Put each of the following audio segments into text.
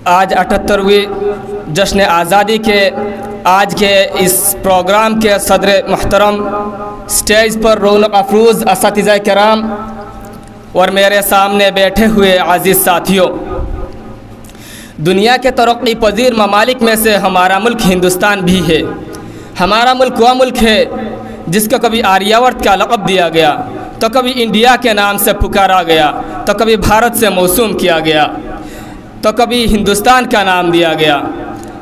आज 78वीं जश्न आज़ादी के आज के इस प्रोग्राम के सदर मुहतरम स्टेज पर रौनक अफरोज़ असातिज़ा किराम और मेरे सामने बैठे हुए अज़ीज़ साथियों, दुनिया के तरक्की पजीर ममालिक में से हमारा मुल्क हिंदुस्तान भी है। हमारा मुल्क वह मुल्क है जिसको कभी आर्यावर्त का लक़ब दिया गया, तो कभी इंडिया के नाम से पुकारा गया, तो कभी भारत से मौसूम किया गया, तो कभी हिंदुस्तान का नाम दिया गया।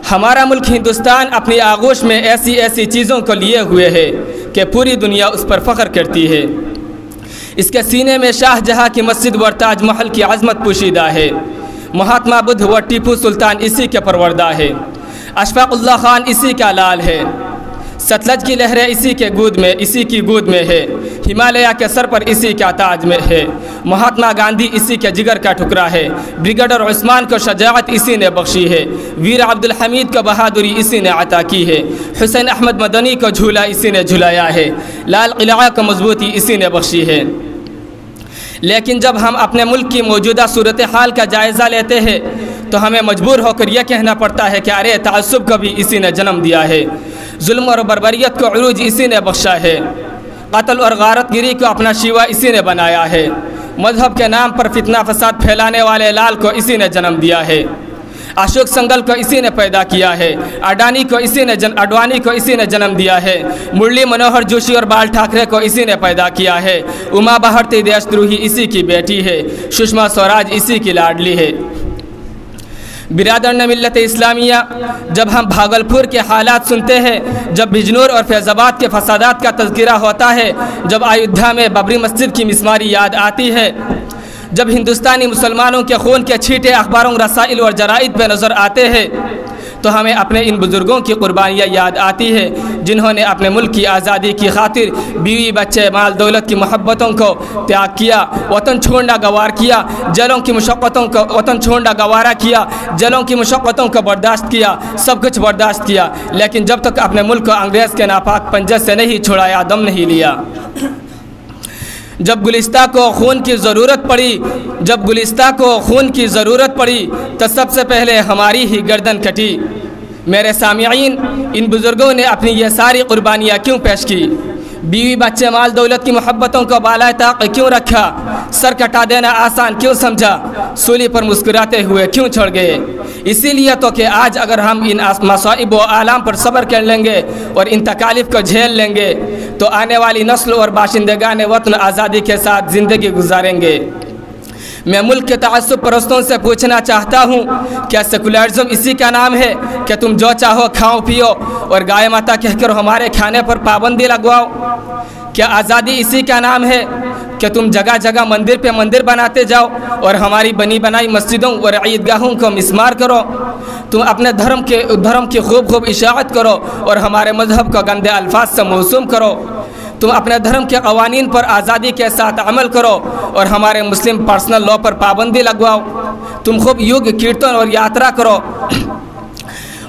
हमारा मुल्क हिंदुस्तान अपनी आगोश में ऐसी ऐसी चीज़ों को लिए हुए है कि पूरी दुनिया उस पर फ़ख्र करती है। इसके सीने में शाहजहाँ की मस्जिद व ताजमहल की अज़मत पोशीदा है। महात्मा बुद्ध व टीपू सुल्तान इसी के परवरदा है। अशफाक़ुल्लाह खान इसी का लाल है। सतलज की लहरें इसी की गोद में है। हिमालय के सर पर इसी का ताज में है। महात्मा गांधी इसी के जिगर का टुकड़ा है। ब्रिगेडियर उस्मान को शजाअत इसी ने बख्शी है। वीर अब्दुल हमीद को बहादुरी इसी ने अता की है। हुसैन अहमद मदनी को झूला इसी ने झुलाया है। लाल किला को मजबूती इसी ने बख्शी है। लेकिन जब हम अपने मुल्क की मौजूदा सूरत हाल का जायज़ा लेते हैं तो हमें मजबूर होकर यह कहना पड़ता है कि अरे तासुब को भी इसी ने जन्म दिया है। जुल्म और बर्बरियत को उरूज इसी ने बख्शा है। कत्ल और गारतगिरी को अपना शिवा इसी ने बनाया है। मजहब के नाम पर फितना फसाद फैलाने वाले लाल को इसी ने जन्म दिया है। अशोक संगल को इसी ने पैदा किया है। अडवाणी को इसी ने जन्म दिया है। मुरली मनोहर जोशी और बाल ठाकरे को इसी ने पैदा किया है। उमा भारती देशद्रोही इसी की बेटी है। सुषमा स्वराज इसी की लाडली है। बिरादरान मिल्लत इस्लामिया, जब हम भागलपुर के हालात सुनते हैं, जब बिजनौर और फैज़ाबाद के फसादात का तज़किरा होता है, जब अयोध्या में बाबरी मस्जिद की मिसमारी याद आती है, जब हिंदुस्तानी मुसलमानों के खून के छींटे अखबारों, रसाइल और जराइद पे नज़र आते हैं, तो हमें अपने इन बुज़ुर्गों की कुर्बानियाँ याद आती है जिन्होंने अपने मुल्क की आज़ादी की खातिर बीवी बच्चे माल दौलत की मोहब्बतों को त्याग किया, वतन छोड़ना गवार किया, जलों की मुशक्क़तों को वतन छोड़ना गवारा किया, जलों की मुशक्क़तों को बर्दाश्त किया, सब कुछ बर्दाश्त किया, लेकिन जब तक अपने मुल्क को अंग्रेज़ के नापाक पंजे से नहीं छुड़ाया, दम नहीं लिया। जब गुलिस्ता को खून की ज़रूरत पड़ी तो सबसे पहले हमारी ही गर्दन कटी। मेरे सामिईन, इन बुज़ुर्गों ने अपनी ये सारी कुर्बानियाँ क्यों पेश की? बीवी बच्चे माल दौलत की मोहब्बतों को बाला ताक़ क्यों रखा? सर कटा देना आसान क्यों समझा? सूली पर मुस्कुराते हुए क्यों छोड़ गए? इसीलिए तो कि आज अगर हम इन मसाइब व आलाम पर सब्र कर लेंगे और इन तकालीफ को झेल लेंगे तो आने वाली नस्ल और बाशिंदगान वतन आज़ादी के साथ ज़िंदगी गुजारेंगे। मैं मुल्क के तअस्सुब परस्तों से पूछना चाहता हूँ, क्या सेकुलरिज्म इसी का नाम है कि तुम जो चाहो खाओ पियो और गाय माता कहकर हमारे खाने पर पाबंदी लगवाओ? क्या आज़ादी इसी का नाम है कि तुम जगह जगह मंदिर पे मंदिर बनाते जाओ और हमारी बनी बनाई मस्जिदों और ईदगाहों को मिसमार करो? तुम अपने धर्म की खूब इशाअत करो और हमारे मजहब को गंदे अल्फाज से मौसूम करो। तुम अपने धर्म के कवानीन पर आज़ादी के साथ अमल करो और हमारे मुस्लिम पर्सनल लॉ पर पाबंदी लगवाओ। तुम खूब युग कीर्तन और यात्रा करो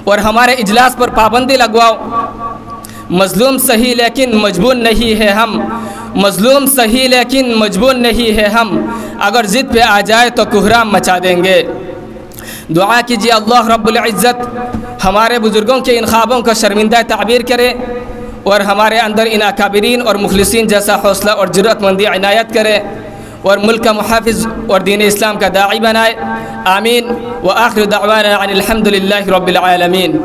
और हमारे इजलास पर पाबंदी लगवाओ। मजलूम सही लेकिन मजबूर नहीं है हम, अगर ज़िद पे आ जाए तो कोहराम मचा देंगे। दुआ कीजिए अल्लाह रब्बुल इज़्ज़त हमारे बुज़ुर्गों के इन ख्वाबों को शर्मिंदा ताबीर करे और हमारे अंदर इन अकाबिरीन और मुखलिसीन जैसा हौसला और जुर्रतमंदी इनायत करे और मुल्क का मुहाफ़िज़ और दीन इस्लाम का दाई बनाए। आमीन व आखिर दावाना अनिल हम्दुलिल्लाहि रब्बिल आलमीन।